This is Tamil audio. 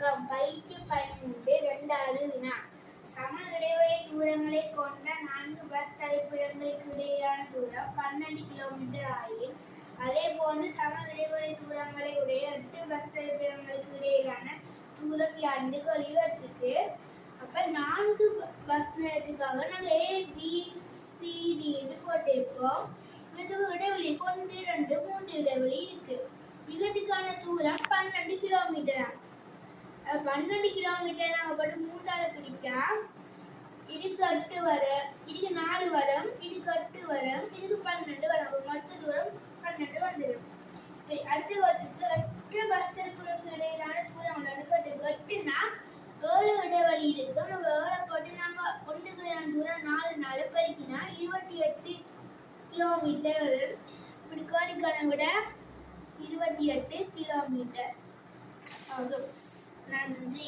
பயிற்சி 12 வினா. சம இடைவெளி தூரங்களை கொண்ட 4 பஸ் தரிப்பிடங்களுக்கு இடையிலான தூரம் 12 கிலோமீட்டர் ஆயின், அதே போன்று சம இடைவெளி தூரங்களை உடைய 8 பஸ் தரிப்பிடங்களுக்கு இடையிலான தூரம் யாருன்னு கேள்விப்பட்டிருக்கு. அப்ப 4 பஸ் நிலையத்துக்காக நாங்கள் ABCD போட்டிருப்போம். இதுக்கு இடைவெளி 1 2 3 இடைவெளி இருக்கு. இதுக்கான தூரம் 12 கிலோமீட்டர். 12 கிலோமீட்டர் நாங்கள் போட்டு 3ஆல் பிடிச்சா இதுக்கு 8 வரும், இதுக்கு 4 வரும், இதுக்கு 8 வரும், இதுக்கு 12 வரும். மொத்த தூரம் 12 வந்துடும். அடுத்த வருஷத்துக்கு 8 பஸ் தரிப்புகளுக்கு இடையிலான தூரம் அடுக்கட்டுக்கு 8னா 7 இடைவெளி இருக்கு. நம்ம 7 போட்டு நாங்கள் ஒன்றுக்கு தூரம் 4 4 பெருக்கினா 28 கிலோமீட்டர் வரும். இப்படி கோழிக்கான விட 28 கிலோமீட்டர் ஆகும். நன்றி.